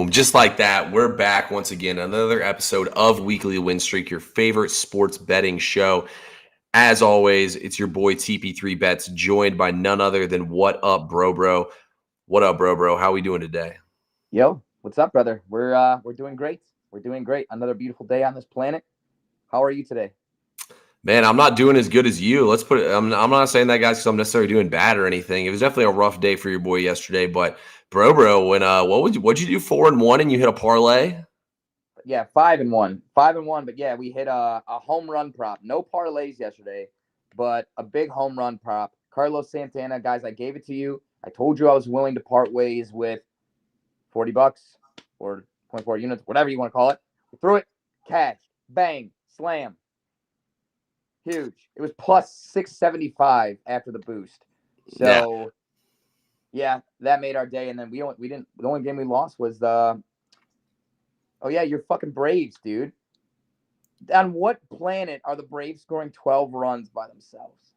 Boom. Just like that, we're back once again. Another episode of Weekly Win Streak, your favorite sports betting show. As always, it's your boy TP3 Bets, joined by none other than What Up, Bro? What up, bro? How we doing today? Yo, what's up, brother? We're doing great. We're doing great. Another beautiful day on this planet. How are you today? Man, I'm not doing as good as you. Let's put it. I'm not saying that, guys, because I'm necessarily doing bad or anything. It was definitely a rough day for your boy yesterday. But when what'd you do 4-1 and you hit a parlay? Yeah, 5-1, 5-1. But yeah, we hit a home run prop. No parlays yesterday, but a big home run prop. Carlos Santana, guys, I gave it to you. I told you I was willing to part ways with $40 or 24 units, whatever you want to call it. We threw it, cash, bang, slam. Huge. It was plus 675 after the boost. So yeah, that made our day. And then we didn't. The only game we lost was the. Oh yeah, you're fucking Braves, dude. On what planet are the Braves scoring 12 runs by themselves?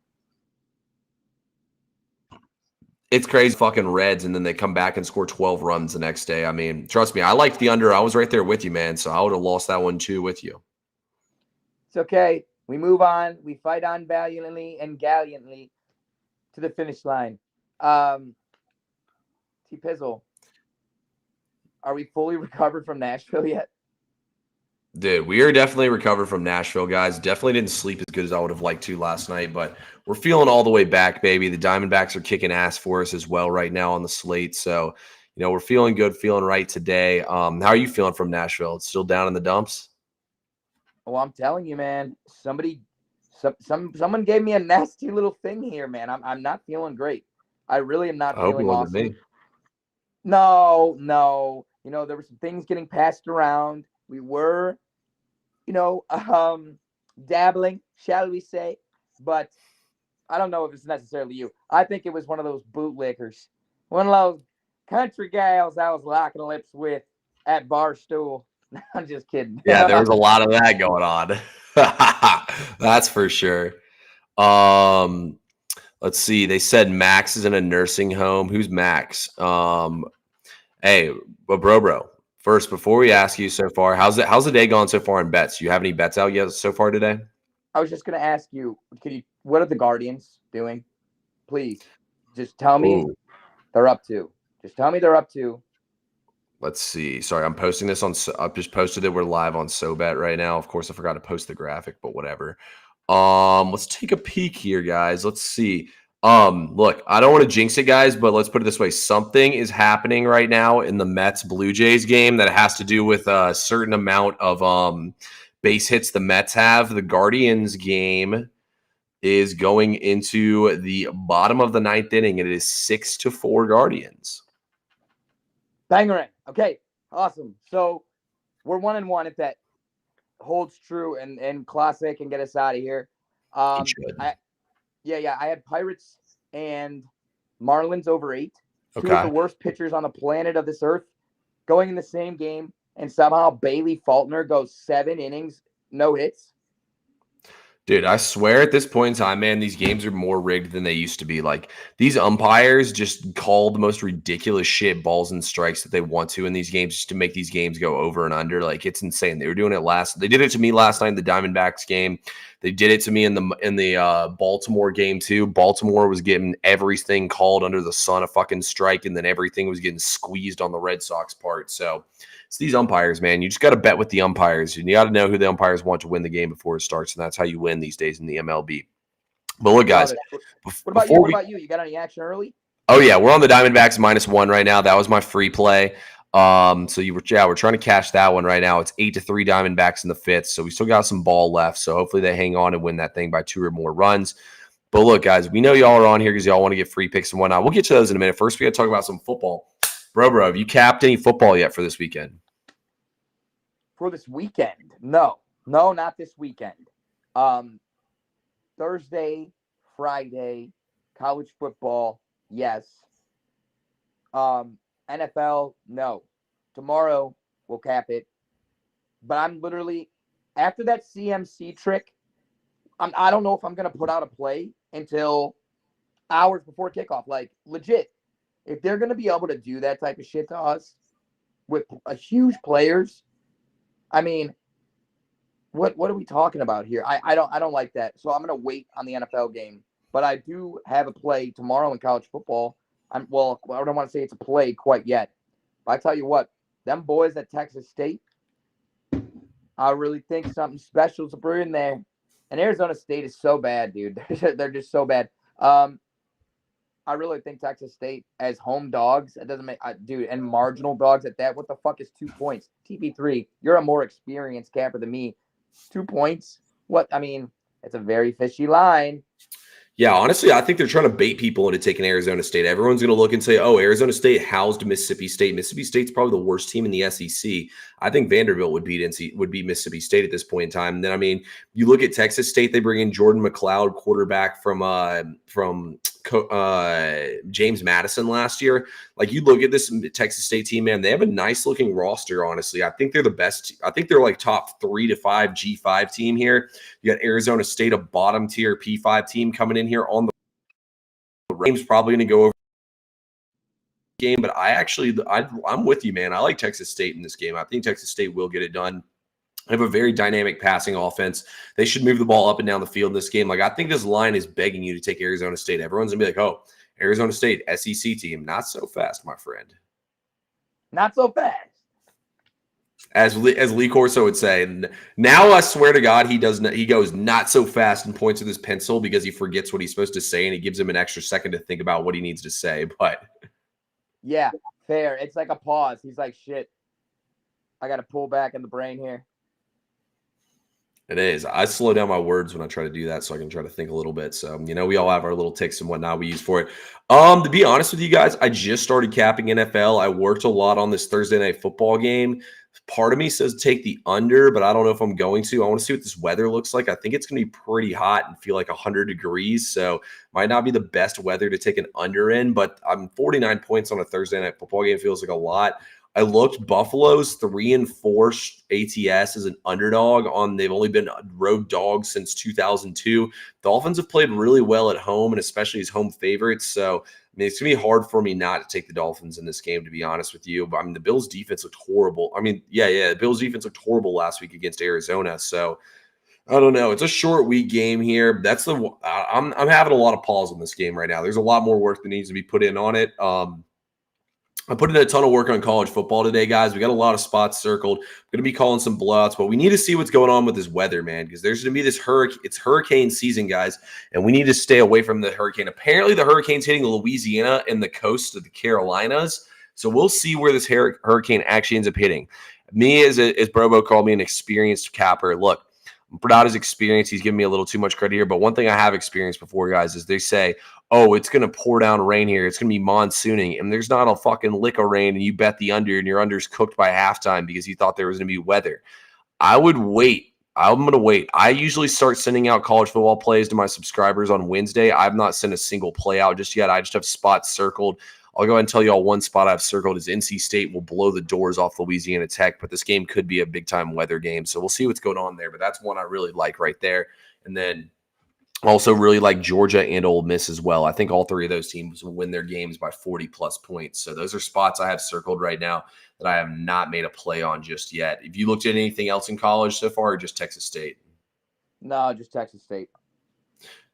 It's crazy, fucking Reds, and then they come back and score 12 runs the next day. I mean, trust me, I liked the under. I was right there with you, man. So I would have lost that one too with you. It's okay. We move on. We fight on valiantly and gallantly to the finish line. T-Pizzle, are we fully recovered from Nashville yet? Dude, we are definitely recovered from Nashville, guys. Definitely didn't sleep as good as I would have liked to last night, but we're feeling all the way back, baby. The Diamondbacks are kicking ass for us as well right now on the slate. So, we're feeling good, feeling right today. How are you feeling from Nashville? It's still down in the dumps? Well, I'm telling you, man. Someone gave me a nasty little thing here, man. I'm not feeling great. I really am not I hope it feeling wasn't awesome. me. No. There were some things getting passed around. We were, dabbling, shall we say? But I don't know if it's necessarily you. I think it was one of those bootlickers, one of those country gals I was locking lips with at Barstool. I'm just kidding. Yeah, there was a lot of that going on. That's for sure. Let's see. They said Max is in a nursing home. Who's Max? Hey, but bro. First, before we ask you so far, how's the day gone so far in bets? Do you have any bets out yet so far today? I was just gonna ask you, what are the Guardians doing? Please, just tell me Ooh, they're up to. Just tell me they're up to. let's see. Sorry, I'm posting this on. I've just posted it. We're live on SoBet right now. Of course, I forgot to post the graphic, but whatever. Let's take a peek here, guys. Let's see. Look, I don't want to jinx it, guys, but let's put it this way: something is happening right now in the Mets Blue Jays game that has to do with a certain amount of base hits the Mets have. The Guardians game is going into the bottom of the ninth inning, and it is 6-4 Guardians. Bangerang. Okay, awesome. So we're 1-1 if that holds true and classic and get us out of here. It should. I had Pirates and Marlins over 8. Two of the Okay. worst pitchers on the planet of this earth going in the same game, and somehow Bailey Faulkner goes 7 innings, no hits. Dude, I swear at this point in time, man, these games are more rigged than they used to be. Like, these umpires just call the most ridiculous shit balls and strikes that they want to in these games just to make these games go over and under. Like, it's insane. They did it to me last night in the Diamondbacks game. They did it to me in the Baltimore game too. Baltimore was getting everything called under the sun a fucking strike, and then everything was getting squeezed on the Red Sox part. So it's these umpires, man. You just got to bet with the umpires, and you got to know who the umpires want to win the game before it starts, and that's how you win these days in the MLB. But look, Love guys, it. What about you? before What we about you? You got any action early? Oh yeah, we're on the Diamondbacks -1 right now. That was my free play. We're trying to cash that one right now. It's 8-3 Diamondbacks in the fifth, so we still got some ball left. So hopefully they hang on and win that thing by 2 or more runs. But look, guys, we know y'all are on here because y'all want to get free picks and whatnot. We'll get to those in a minute. First, we got to talk about some football. Bro, have you capped any football yet for this weekend? For this weekend? No, not this weekend. Thursday, Friday, college football, yes. NFL, no. Tomorrow we'll cap it. But I'm literally after that CMC trick. I don't know if I'm gonna put out a play until hours before kickoff. Like legit, if they're gonna be able to do that type of shit to us, with huge players. I mean, what are we talking about here? I don't like that. So I'm gonna wait on the NFL game. But I do have a play tomorrow in college football. I don't want to say it's a play quite yet. But I tell you what, them boys at Texas State, I really think something special is brewing there. And Arizona State is so bad, dude. They're just so bad. I really think Texas State as home dogs, it doesn't make, dude, and marginal dogs at that. What the fuck is 2 points? TP3, you're a more experienced capper than me. 2 points? What? I mean, it's a very fishy line. Yeah, honestly, I think they're trying to bait people into taking Arizona State. Everyone's going to look and say, oh, Arizona State housed Mississippi State. Mississippi State's probably the worst team in the SEC. I think Vanderbilt would beat Mississippi State at this point in time. And then, I mean, you look at Texas State, they bring in Jordan McLeod, quarterback from James Madison last year. Like, you look at this Texas State team, man, they have a nice looking roster, honestly. I think they're the best. I think they're like top 3 to 5 G5 team here. You got Arizona State, a bottom tier P5 team coming in here on the game's probably going to go over the game, but I'm with you, man. I like Texas State in this game. I think Texas State will get it done. They have a very dynamic passing offense. They should move the ball up and down the field in this game. Like, I think this line is begging you to take Arizona State. Everyone's gonna be like, oh, Arizona State, SEC team. Not so fast, my friend. Not so fast. As Lee Corso would say, now I swear to God, he goes not so fast and points with his pencil because he forgets what he's supposed to say, and it gives him an extra second to think about what he needs to say. But yeah, fair. It's like a pause. He's like, shit, I got to pull back in the brain here. It is. I slow down my words when I try to do that so I can try to think a little bit. So, we all have our little ticks and whatnot we use for it. To be honest with you guys, I just started capping NFL. I worked a lot on this Thursday night football game. Part of me says take the under, but I don't know if I'm going to. I want to see what this weather looks like. I think it's going to be pretty hot and feel like 100 degrees. So might not be the best weather to take an under in, but I'm 49 points on a Thursday night football game feels like a lot. I looked Buffalo's 3-4 ATS as an underdog on. They've only been road dogs since 2002. Dolphins have played really well at home and especially as home favorites. So it's going to be hard for me not to take the Dolphins in this game, to be honest with you. But I mean, the Bills defense looked horrible. I mean, the Bills defense looked horrible last week against Arizona. So I don't know. It's a short week game here. I'm having a lot of pause on this game right now. There's a lot more work that needs to be put in on it. I put in a ton of work on college football today, guys. We got a lot of spots circled. I'm going to be calling some blowouts, but we need to see what's going on with this weather, man, because there's going to be this hurricane. It's hurricane season, guys, and we need to stay away from the hurricane. Apparently, the hurricane's hitting Louisiana and the coast of the Carolinas, so we'll see where this hurricane actually ends up hitting. Me, as Brobo called me, an experienced capper. Look, I'm not as experienced. He's giving me a little too much credit here, but one thing I have experienced before, guys, is they say, oh, it's going to pour down rain here. It's going to be monsooning. And there's not a fucking lick of rain, and you bet the under, and your under's cooked by halftime because you thought there was going to be weather. I would wait. I'm going to wait. I usually start sending out college football plays to my subscribers on Wednesday. I've not sent a single play out just yet. I just have spots circled. I'll go ahead and tell you all one spot I've circled is NC State will blow the doors off Louisiana Tech, but this game could be a big-time weather game. So we'll see what's going on there, but that's one I really like right there. And then also really like Georgia and Ole Miss as well. I think all three of those teams will win their games by 40-plus points. So those are spots I have circled right now that I have not made a play on just yet. Have you looked at anything else in college so far or just Texas State? No, just Texas State.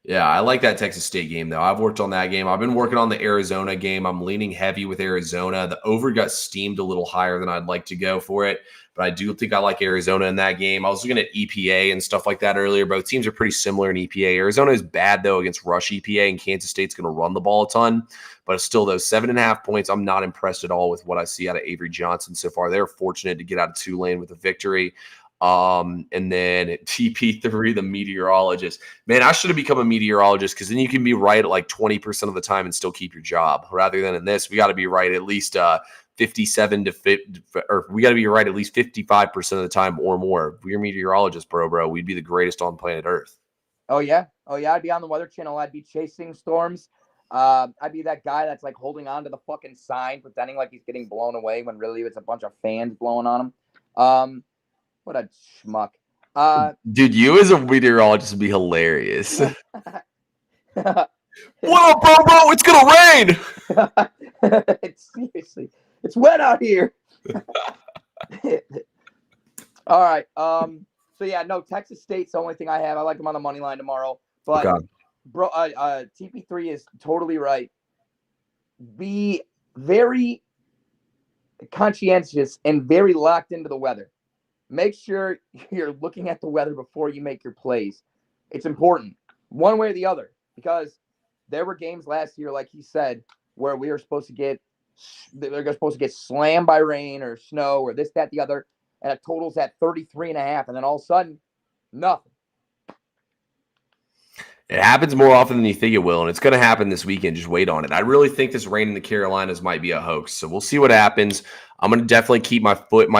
Yeah, I like that Texas State game, though. I've worked on that game. I've been working on the Arizona game. I'm leaning heavy with Arizona. The over got steamed a little higher than I'd like to go for it, but I do think I like Arizona in that game. I was looking at EPA and stuff like that earlier. Both teams are pretty similar in EPA. Arizona is bad, though, against rush EPA, and Kansas State's going to run the ball a ton. But still, those 7.5 points, I'm not impressed at all with what I see out of Avery Johnson so far. They're fortunate to get out of Tulane with a victory. And then TP3, the meteorologist. Man, I should have become a meteorologist because then you can be right at like 20% of the time and still keep your job. Rather than in this, we got to be right at least 57 to 50, or we got to be right at least 55% of the time or more. If we're meteorologists, bro, we'd be the greatest on planet Earth. Oh yeah, I'd be on the Weather Channel. I'd be chasing storms. I'd be that guy that's like holding on to the fucking sign, pretending like he's getting blown away when really it's a bunch of fans blowing on him. What a schmuck. Dude, you as a meteorologist would be hilarious. What up, bro? It's going to rain. Seriously. It's wet out here. All right. So yeah, no, Texas State's the only thing I have. I like them on the money line tomorrow. But Okay. bro, TP3 is totally right. Be very conscientious and very locked into the weather. Make sure you're looking at the weather before you make your plays. It's important, one way or the other, because there were games last year, like he said, where we were supposed to get slammed by rain or snow or this, that, the other, and it totals at 33.5, and then all of a sudden, nothing. It happens more often than you think it will, and it's going to happen this weekend. Just wait on it. I really think this rain in the Carolinas might be a hoax, so we'll see what happens. I'm going to definitely keep my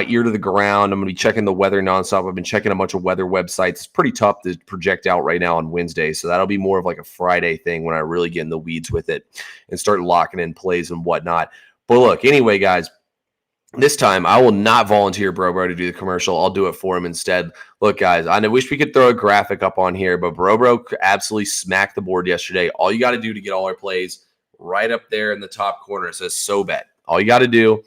ear to the ground. I'm going to be checking the weather nonstop. I've been checking a bunch of weather websites. It's pretty tough to project out right now on Wednesday, so that'll be more of like a Friday thing when I really get in the weeds with it and start locking in plays and whatnot. But look, anyway, guys, this time, I will not volunteer Bro to do the commercial. I'll do it for him instead. Look, guys, I wish we could throw a graphic up on here, but Bro absolutely smacked the board yesterday. All you got to do to get all our plays right up there in the top corner, it says So Bet. All you got to do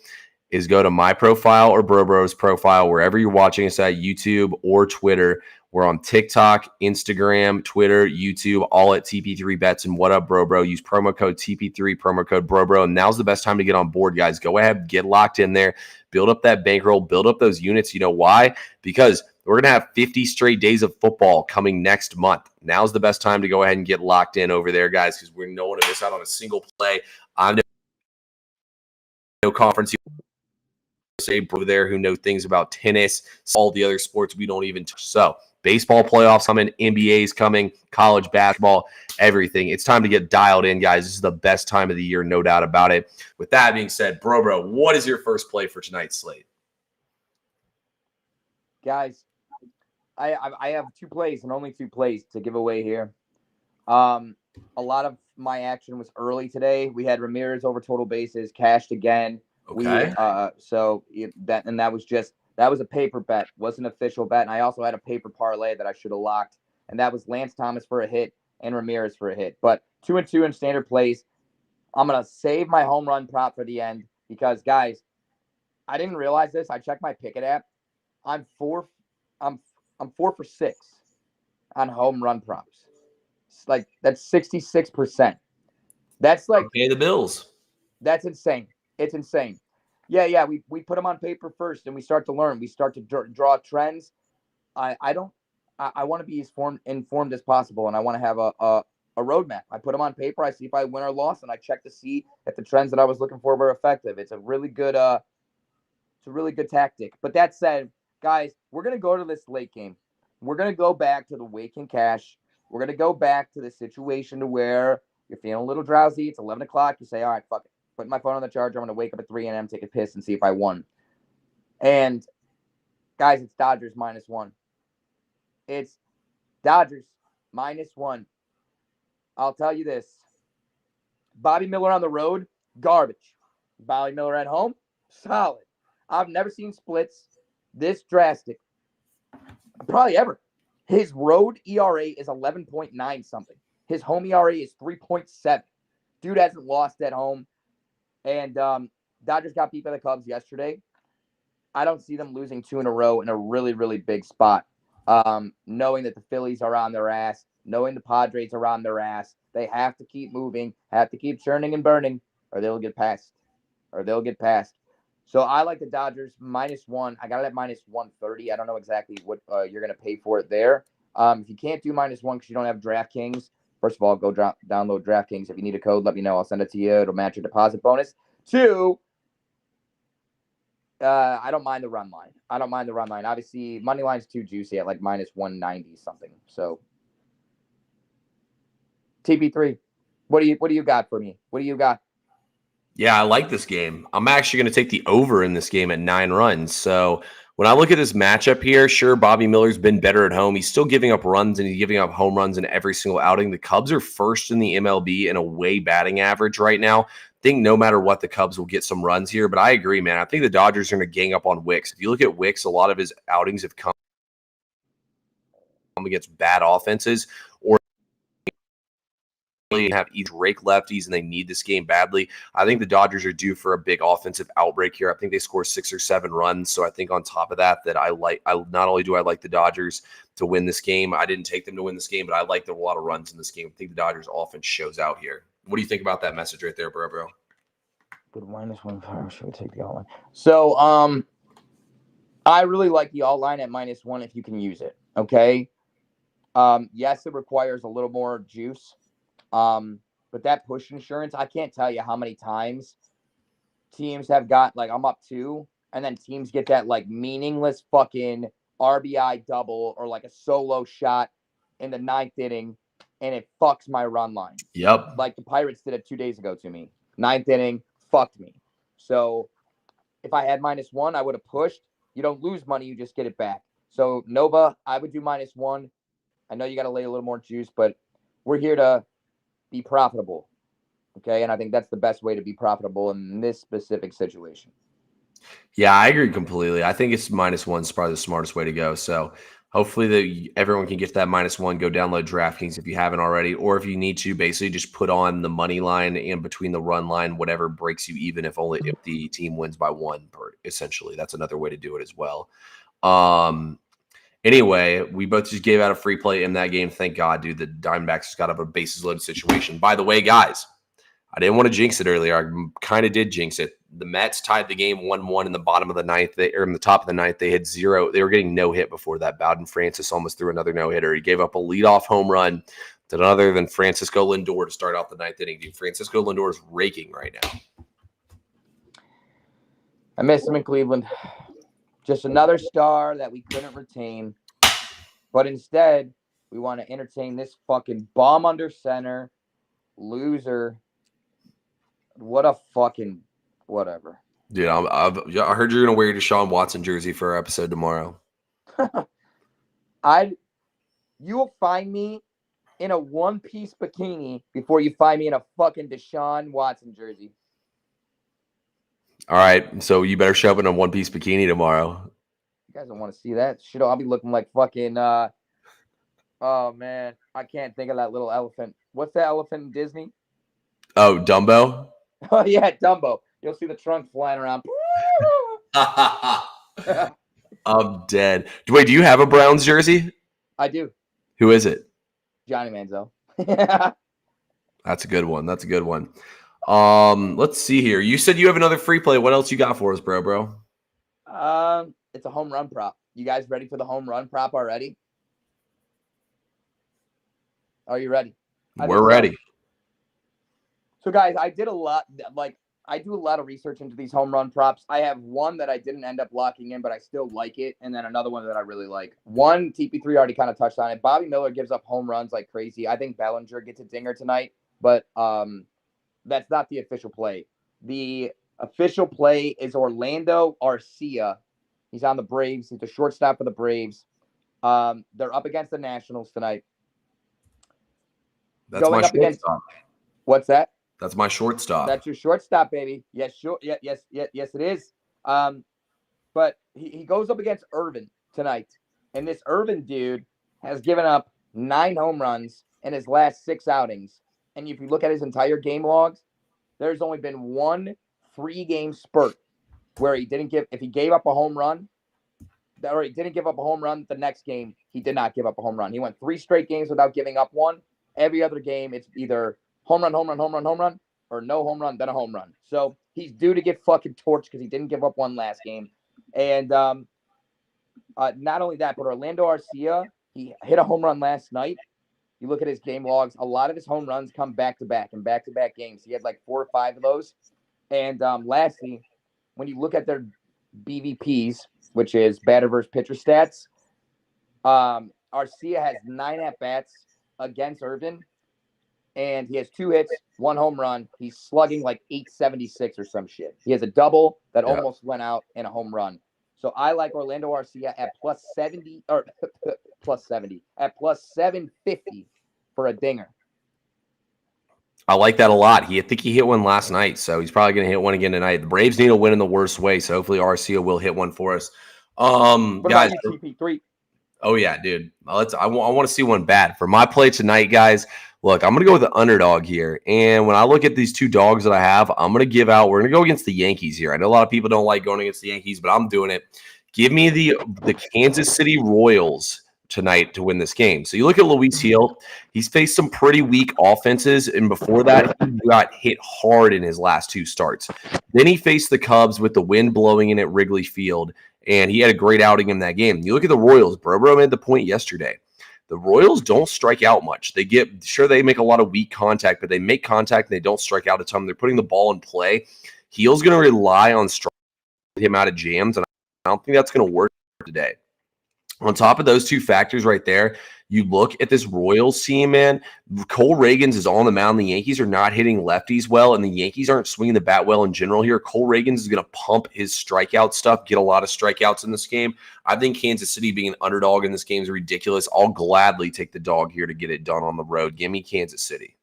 is go to my profile or Bro's profile, wherever you're watching us at, YouTube or Twitter. We're on TikTok, Instagram, Twitter, YouTube, all at TP3 Bets. And what up, Bro? Use promo code TP3, promo code Bro. And now's the best time to get on board, guys. Go ahead, get locked in there, build up that bankroll, build up those units. You know why? Because we're going to have 50 straight days of football coming next month. Now's the best time to go ahead and get locked in over there, guys, because we don't want to miss out on a single play. I'm no conference say bro there who know things about tennis, all the other sports we don't even touch. So baseball playoffs coming, NBA's coming, college basketball, everything. It's time to get dialed in, guys. This is the best time of the year, no doubt about it. With that being said, bro, what is your first play for tonight's slate? Guys, I have 2 plays and only 2 plays to give away here. A lot of my action was early today. We had Ramirez over total bases, cashed again. Okay. That was a paper bet, wasn't an official bet. And I also had a paper parlay that I should have locked, and that was Lance Thomas for a hit and Ramirez for a hit. But 2 and 2 in standard plays. I'm gonna save my home run prop for the end because, guys, I didn't realize this. I checked my Pickett app. I'm 4 for 6 on home run props. It's like that's 66%. That's like pay the bills. That's insane. It's insane. Yeah. We put them on paper first, and we start to learn. We start to draw trends. I want to be as informed as possible, and I want to have a roadmap. I put them on paper. I see if I win or loss, and I check to see if the trends that I was looking for were effective. It's a really good tactic. But that said, guys, we're gonna go to this late game. We're gonna go back to the wake and cash. We're gonna go back to the situation to where you're feeling a little drowsy. It's 11 o'clock. You say, all right, fuck it. Put my phone on the charger. I'm going to wake up at 3 a.m., take a piss, and see if I won. And, guys, it's Dodgers -1. It's Dodgers -1. I'll tell you this. Bobby Miller on the road, garbage. Bobby Miller at home, solid. I've never seen splits this drastic. Probably ever. His road ERA is 11.9 something. His home ERA is 3.7. Dude hasn't lost at home. And Dodgers got beat by the Cubs yesterday. I don't see them losing 2 in a row in a really, really big spot. Knowing that the Phillies are on their ass, knowing the Padres are on their ass, they have to keep moving, have to keep churning and burning, or they'll get passed. So I like the Dodgers -1. I got it at -130. I don't know exactly what you're going to pay for it there. If you can't do -1 because you don't have DraftKings, first of all, go download DraftKings. If you need a code, let me know. I'll send it to you. It'll match your deposit bonus. 2, I don't mind the run line. Obviously, money line's too juicy at like -190 something. So, TP3, what do you got for me? What do you got? Yeah, I like this game. I'm actually going to take the over in this game at 9 runs. So when I look at this matchup here, sure, Bobby Miller's been better at home. He's still giving up runs and he's giving up home runs in every single outing. The Cubs are first in the MLB in away batting average right now. I think no matter what, the Cubs will get some runs here. But I agree, man. I think the Dodgers are going to gang up on Wicks. If you look at Wicks, a lot of his outings have come against bad offenses or and have each rake lefties, and they need this game badly. I think the Dodgers are due for a big offensive outbreak here. I think they score 6 or 7 runs. So I think on top of that, I not only do I like the Dodgers to win this game, I didn't take them to win this game, but I like a lot of runs in this game. I think the Dodgers offense shows out here. What do you think about that message right there, bro? Good -1. Should we take the alt line? So, I really like the alt line at -1 if you can use it. Okay. Yes, it requires a little more juice. But that push insurance, I can't tell you how many times teams have got like I'm up 2, and then teams get that like meaningless fucking RBI double or like a solo shot in the 9th inning, and it fucks my run line. Yep. Like the Pirates did it 2 days ago to me. 9th inning, fucked me. So if I had -1, I would have pushed. You don't lose money, you just get it back. So Nova, I would do -1. I know you got to lay a little more juice, but we're here to be profitable. Okay. And I think that's the best way to be profitable in this specific situation. Yeah, I agree completely. I think it's -1 is probably the smartest way to go. So hopefully everyone can get to that -1. Go download DraftKings if you haven't already, or if you need to, basically just put on the money line and between the run line, whatever breaks you even if the team wins by 1 essentially. That's another way to do it as well. Anyway, we both just gave out a free play in that game. Thank God, dude. The Diamondbacks just got up a bases loaded situation. By the way, guys, I didn't want to jinx it earlier. I kind of did jinx it. The Mets tied the game 1-1 in the bottom of the 9th. In the top of the 9th, they had 0. They were getting no hit before that. Bowden Francis almost threw another no hitter. He gave up a leadoff home run to none other than Francisco Lindor to start out the 9th inning. Dude, Francisco Lindor is raking right now. I miss him in Cleveland. Just another star that we couldn't retain. But instead, we want to entertain this fucking bomb under center loser. What a fucking whatever. Dude, I heard you're going to wear your Deshaun Watson jersey for our episode tomorrow. You will find me in a one-piece bikini before you find me in a fucking Deshaun Watson jersey. All right, so you better show up in a one-piece bikini tomorrow. You guys don't want to see that shit. I'll be looking like fucking. Oh man, I can't think of that little elephant. What's that elephant in Disney? Oh, Dumbo. Oh yeah, Dumbo. You'll see the trunk flying around. I'm dead. Wait, do you have a Browns jersey? I do. Who is it? Johnny Manziel. That's a good one. Let's see here. You said you have another free play. What else you got for us, bro? It's a home run prop. You guys ready for the home run prop already? Are you ready? We're ready. So guys, I do a lot of research into these home run props. I have one that I didn't end up locking in, but I still like it, and then another one that I really like. One, TP3 already kind of touched on it. Bobby Miller gives up home runs like crazy. I think Bellinger gets a dinger tonight, but that's not the official play. The official play is Orlando Arcia. He's on the Braves. He's the shortstop for the Braves. They're up against the Nationals tonight. That's my shortstop. What's that? That's my shortstop. That's your shortstop, baby. Yes, sure. Yes, it is. But he goes up against Irvin tonight. And this Irvin dude has given up 9 home runs in his last 6 outings. And if you look at his entire game logs, there's only been 1 3-game spurt where if he gave up a home run, or he didn't give up a home run the next game, he did not give up a home run. He went 3 straight games without giving up one. Every other game, it's either home run, or no home run, then a home run. So he's due to get fucking torched because he didn't give up one last game. And not only that, but Orlando Arcia, he hit a home run last night. You look at his game logs, a lot of his home runs come back-to-back in back-to-back games. He had like 4 or 5 of those. And lastly, when you look at their BVPs, which is batter versus pitcher stats, Arcia has 9 at-bats against Irvin, and he has 2 hits, 1 home run. He's slugging like 876 or some shit. He has a double that almost went out and a home run. So I like Orlando Arcia at +70 or +70 at +750 for a dinger. I like that a lot. I think he hit one last night, so he's probably going to hit one again tonight. The Braves need a win in the worst way, so hopefully Arcia will hit one for us. What guys, about you, TP3? Oh yeah, dude. I want to see one bad for my play tonight, guys. Look, I'm going to go with the underdog here. And when I look at these two dogs that I have, I'm going to give out, we're going to go against the Yankees here. I know a lot of people don't like going against the Yankees, but I'm doing it. Give me the Kansas City Royals tonight to win this game. So you look at Luis Hill, he's faced some pretty weak offenses. And before that, he got hit hard in his last two starts. Then he faced the Cubs with the wind blowing in at Wrigley Field, and he had a great outing in that game. You look at the Royals, Bro made the point yesterday. The Royals don't strike out much. They make a lot of weak contact, but they make contact and they don't strike out a ton. They're putting the ball in play. Hill's going to rely on striking him out of jams, and I don't think that's going to work today. On top of those two factors right there, you look at this Royals team, man. Cole Reagans is on the mound. The Yankees are not hitting lefties well, and the Yankees aren't swinging the bat well in general here. Cole Reagans is going to pump his strikeout stuff, get a lot of strikeouts in this game. I think Kansas City being an underdog in this game is ridiculous. I'll gladly take the dog here to get it done on the road. Give me Kansas City.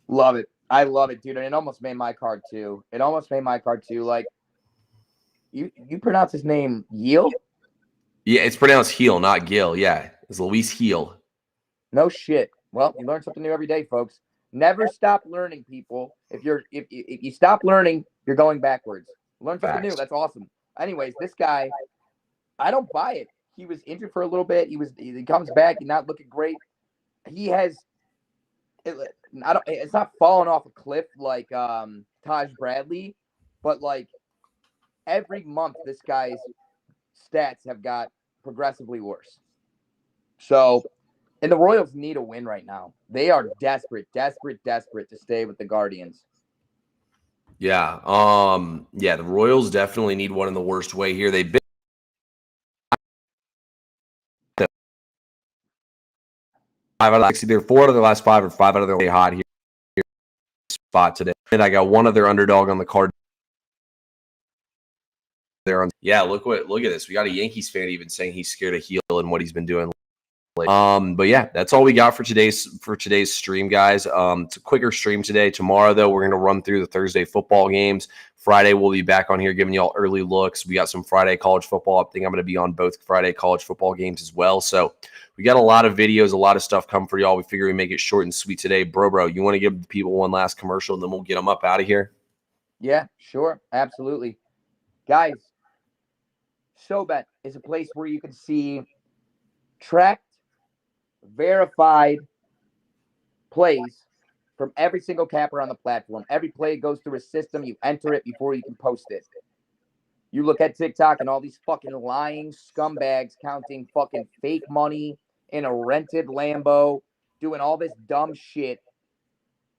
Love it. I love it, dude. And it almost made my card too. Like, you pronounce his name Yeel? Yeah, it's pronounced Heel, not Gill. Yeah, it's Luis Heel. No shit. Well, you learn something new every day, folks. Never stop learning, people. If you stop learning, you're going backwards. Learn something new. That's awesome. Anyways, this guy, I don't buy it. He was injured for a little bit. He comes back. He's not looking great. It's not falling off a cliff like Taj Bradley, but like every month this guy's stats have got progressively worse. So, and the Royals need a win right now. They are desperate to stay with the Guardians. Yeah. The Royals definitely need one in the worst way here. They've been either 4 out of their last 5 or 5 out of their way hot here spot today. And I got one other underdog on the card there. Look at this. We got a Yankees fan even saying he's scared of Heel and what he's been doing. But yeah, that's all we got for today's stream, guys. It's a quicker stream today. Tomorrow, though, we're going to run through the Thursday football games. Friday, we'll be back on here giving y'all early looks. We got some Friday college football. I think I'm going to be on both Friday college football games as well. So we got a lot of videos, a lot of stuff come for y'all. We figure we make it short and sweet today. Bro, you want to give the people one last commercial, and then we'll get them up out of here? Yeah, sure. Absolutely. Guys, SoBet is a place where you can see tracked, verified plays from every single capper on the platform. Every play goes through a system. You enter it before you can post it. You look at TikTok and all these fucking lying scumbags counting fucking fake money in a rented Lambo, doing all this dumb shit.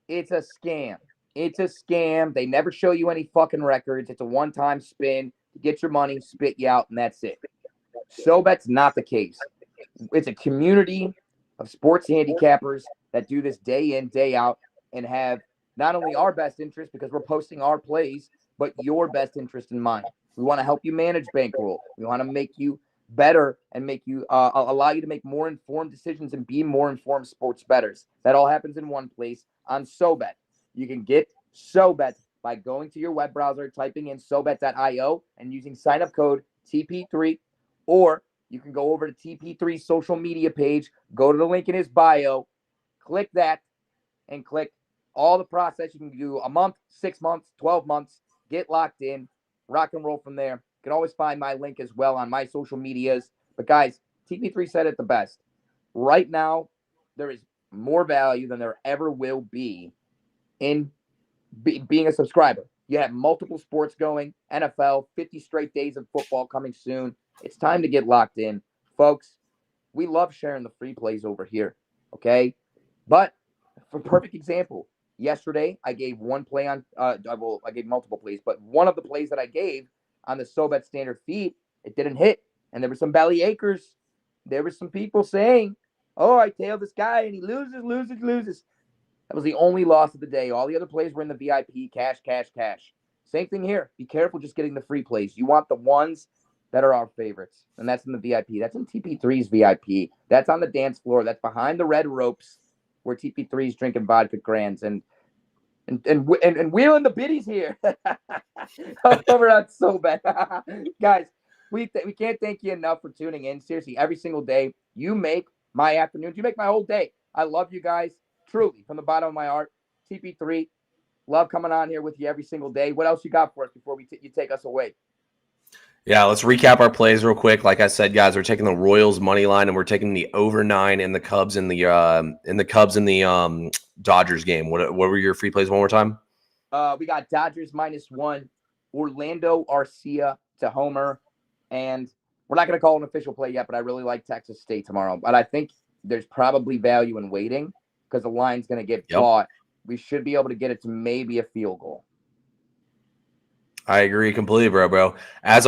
It's a scam. They never show you any fucking records. It's a one-time spin to get your money, spit you out, and that's it. SoBet's not the case. It's a community of sports handicappers that do this day in, day out, and have not only our best interest because we're posting our plays, but your best interest in mind. We want to help you manage bankroll. We want to make you better and make you allow you to make more informed decisions and be more informed sports bettors. That all happens in one place on SoBet. You can get SoBet by going to your web browser, typing in SoBet.io, and using sign-up code TP3, or you can go over to TP3's social media page, go to the link in his bio, click that, and click all the process. You can do a month, 6 months, 12 months, get locked in, rock and roll from there. You can always find my link as well on my social medias. But guys, TP3 said it the best. Right now, there is more value than there ever will be in being a subscriber. You have multiple sports going, NFL, 50 straight days of football coming soon. It's time to get locked in. Folks, we love sharing the free plays over here, okay? But for perfect example, yesterday I gave one play on I gave multiple plays, but one of the plays that I gave on the SoBet standard feed, it didn't hit. And there were some belly acres. There were some people saying, oh, I tailed this guy and he loses. That was the only loss of the day. All the other plays were in the VIP, cash. Same thing here. Be careful just getting the free plays. You want the ones that are our favorites, and that's in the VIP. That's in TP3's VIP. That's on the dance floor. That's behind the red ropes where TP3's drinking vodka grands and wheeling the biddies here. Over on SoBet. Guys, we can't thank you enough for tuning in. Seriously, every single day. You make my afternoons. You make my whole day. I love you guys. Truly, from the bottom of my heart. TP3, love coming on here with you every single day. What else you got for us before you take us away? Yeah, let's recap our plays real quick. Like I said, guys, we're taking the Royals money line and we're taking the over 9 in the Cubs and the Dodgers game. What were your free plays one more time? We got Dodgers -1, Orlando Arcia to homer, and we're not going to call it an official play yet, but I really like Texas State tomorrow. But I think there's probably value in waiting because the line's going to get bought. We should be able to get it to maybe a field goal. I agree completely, bro. As